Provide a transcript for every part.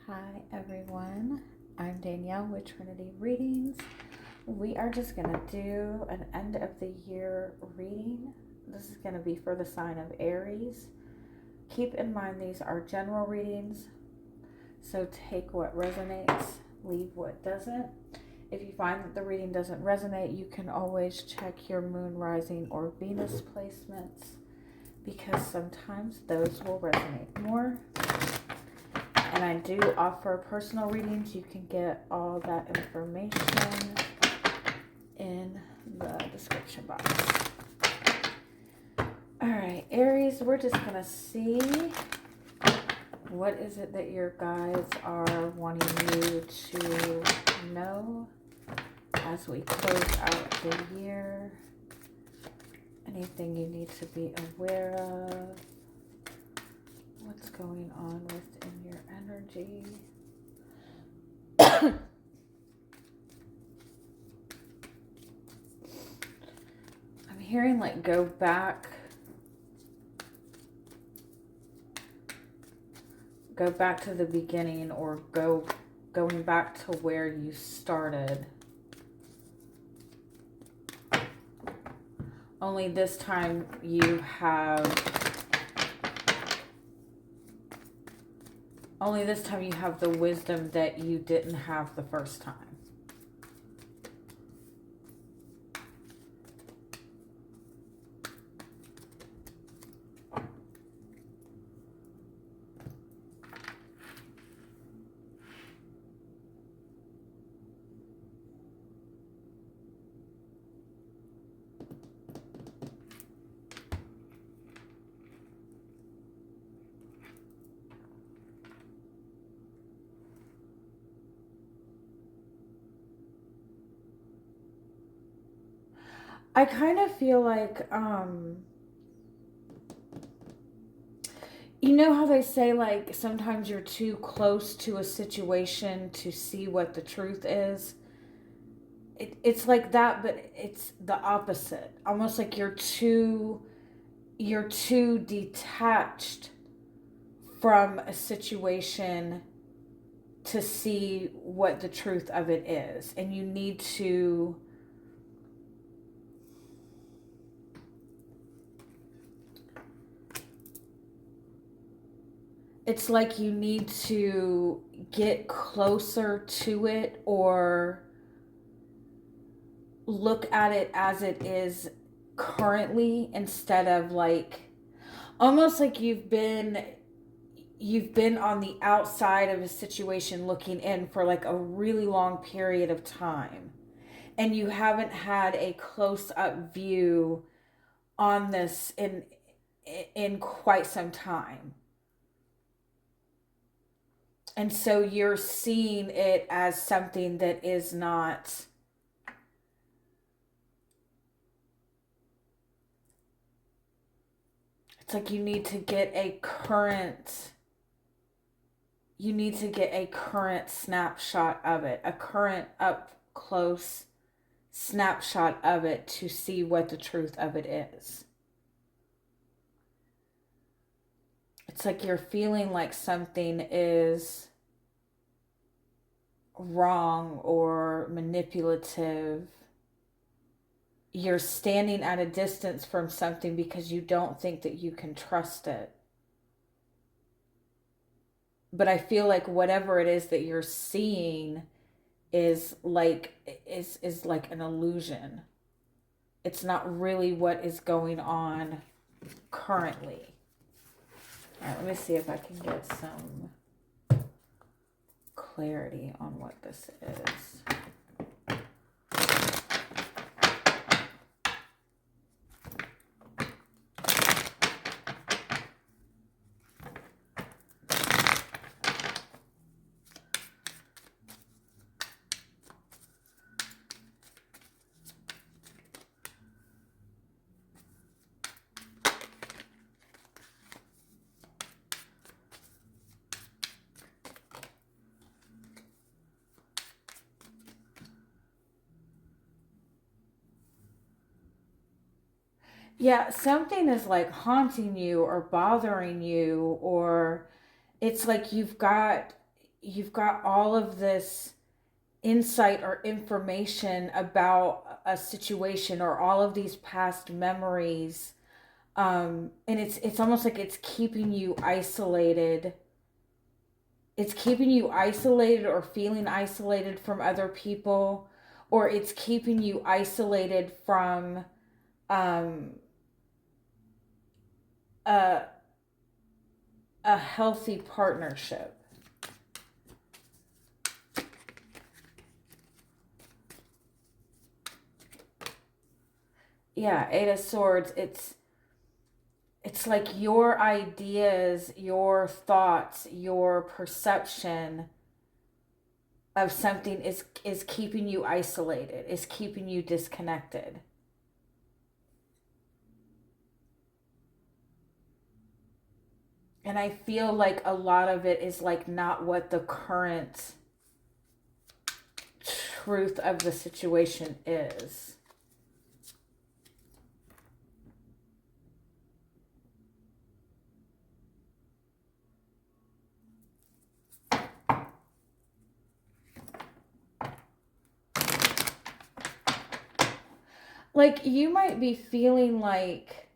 Hi everyone, I'm Danielle with Trinity Readings. We are just going to do an end of the year reading. This is going to be for the sign of Aries. Keep in mind these are general readings, so take what resonates, leave what doesn't. If you find that the reading doesn't resonate, you can always check your moon, rising, or Venus placements because sometimes those will resonate more. And I do offer personal readings. You can get all that information in the description box. Alright, Aries, we're just going to see what is it that your guides are wanting you to know as we close out the year. Anything you need to be aware of. What's going on within your energy? I'm hearing like go back to the beginning, or going back to where you started. Only this time you have the wisdom that you didn't have the first time. I kind of feel like, you know how they say like sometimes you're too close to a situation to see what the truth is? It's like that, but it's the opposite. Almost like you're too detached from a situation to see what the truth of it is. And you need to... It's like you need to get closer to it, or look at it as it is currently, instead of like almost like you've been on the outside of a situation looking in for like a really long period of time, and you haven't had a close-up view on this in quite some time. And so you're seeing it as something that is not... It's like you need to get a current snapshot of it, a current up close snapshot of it, to see what the truth of it is. It's like you're feeling like something is wrong or manipulative. You're standing at a distance from something because you don't think that you can trust it. But I feel like whatever it is that you're seeing is like an illusion. It's not really what is going on currently. All right, let me see if I can get some clarity on what this is. Yeah, something is like haunting you or bothering you, or it's like you've got you've got all of this insight or information about a situation or all of these past memories. And it's almost like it's keeping you isolated. It's keeping you isolated or feeling isolated from other people, or it's keeping you isolated from um, a, a healthy partnership. Yeah, Eight of Swords, it's like your ideas, your thoughts, your perception of something is keeping you isolated, is keeping you disconnected. And I feel like a lot of it is like not what the current truth of the situation is. Like you might be feeling like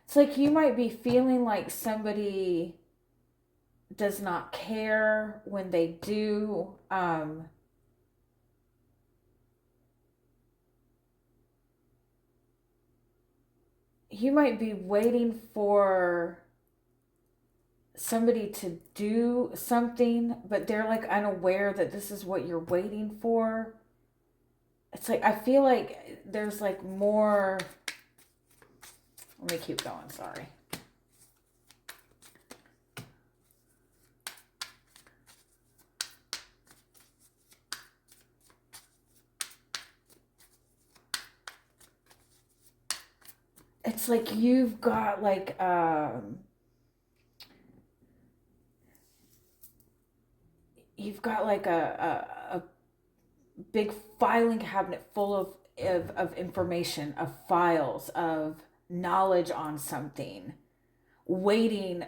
it's like you might be feeling like somebody does not care when they do. You might be waiting for somebody to do something, but they're like unaware that this is what you're waiting for. It's like I feel like there's like more. Let me keep going, sorry. It's like you've got like you've got like a big filing cabinet full of information, of files, of knowledge on something, waiting,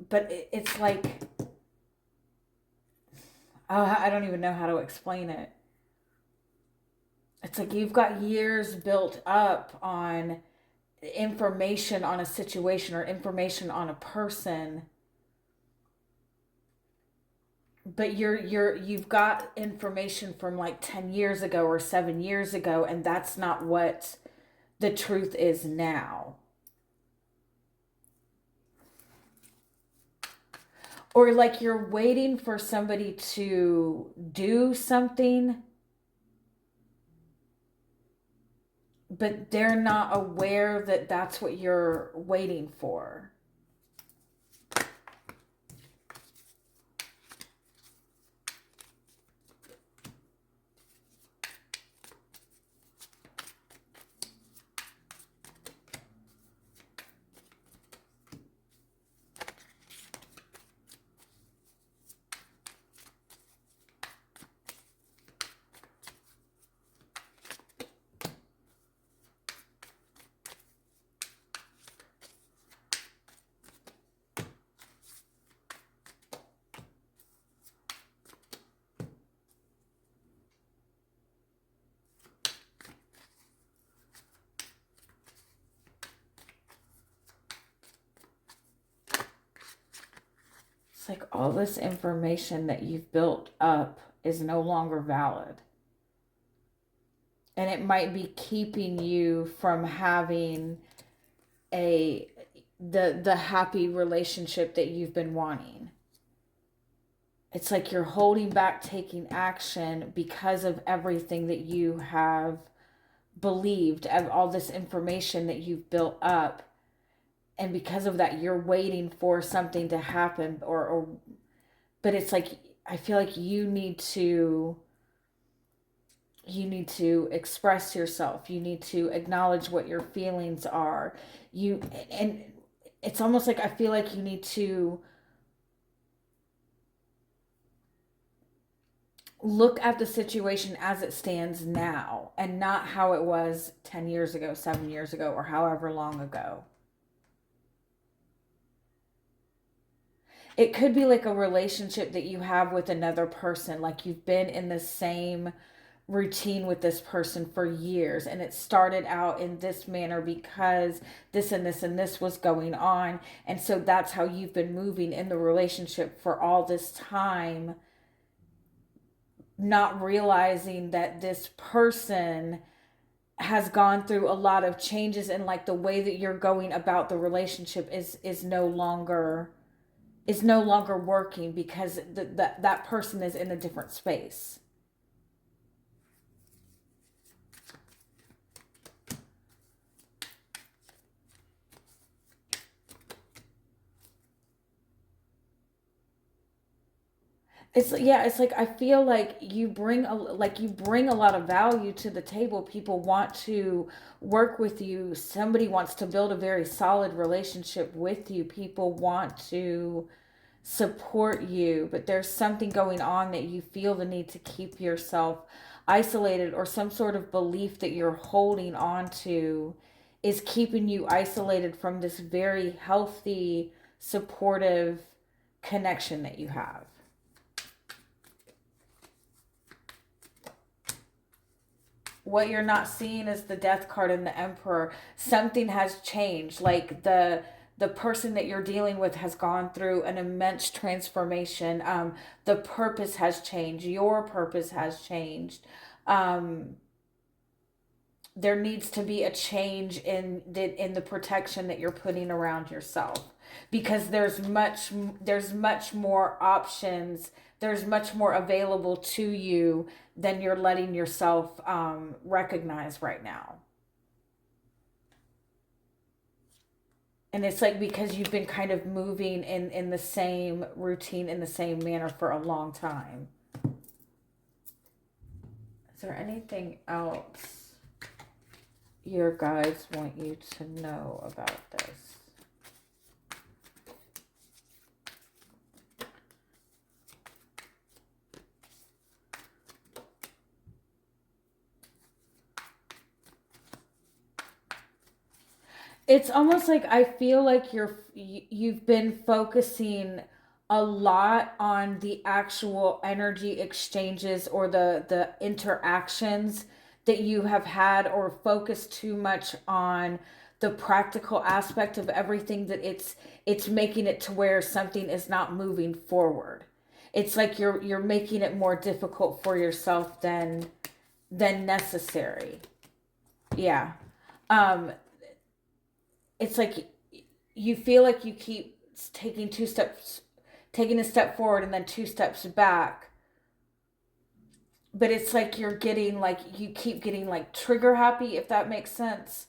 but it's like, I don't even know how to explain it. It's like you've got years built up on information on a situation or information on a person, but you've got information from like 10 years ago or 7 years ago, and that's not what the truth is now. Or like you're waiting for somebody to do something, but they're not aware that that's what you're waiting for. It's like all this information that you've built up is no longer valid. And it might be keeping you from having the happy relationship that you've been wanting. It's like you're holding back taking action because of everything that you have believed, of all this information that you've built up. And because of that, you're waiting for something to happen, or but it's like, I feel like you need to express yourself. You need to acknowledge what your feelings are. And it's almost like I feel like you need to look at the situation as it stands now and not how it was 10 years ago, 7 years ago, or however long ago. It could be like a relationship that you have with another person, like you've been in the same routine with this person for years, and it started out in this manner because this and this and this was going on, and so that's how you've been moving in the relationship for all this time, not realizing that this person has gone through a lot of changes, and like the way that you're going about the relationship is no longer working because that person is in a different space. It's, yeah, it's like I feel like you bring a lot of value to the table. People want to work with you. Somebody wants to build a very solid relationship with you. People want to support you, but there's something going on that you feel the need to keep yourself isolated, or some sort of belief that you're holding on to is keeping you isolated from this very healthy, supportive connection that you have. What you're not seeing is the Death card and the Emperor. Something has changed. Like the person that you're dealing with has gone through an immense transformation. The purpose has changed. Your purpose has changed. There needs to be a change in the protection that you're putting around yourself, because there's much more options. There's much more available to you than you're letting yourself recognize right now. And it's like because you've been kind of moving in the same routine, in the same manner for a long time. Is there anything else your guides want you to know about this? It's almost like I feel like you've been focusing a lot on the actual energy exchanges or the interactions that you have had, or focused too much on the practical aspect of everything, that it's making it to where something is not moving forward. It's like you're making it more difficult for yourself than necessary. Yeah. Um it's like you feel like you keep taking a step forward and then two steps back, but it's like you keep getting like trigger happy, if that makes sense.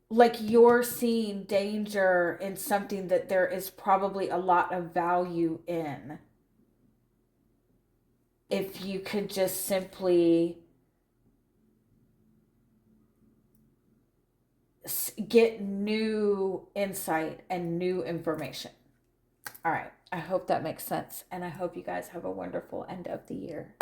Like you're seeing danger in something that there is probably a lot of value in, if you could just simply get new insight and new information. All right. I hope that makes sense. And I hope you guys have a wonderful end of the year.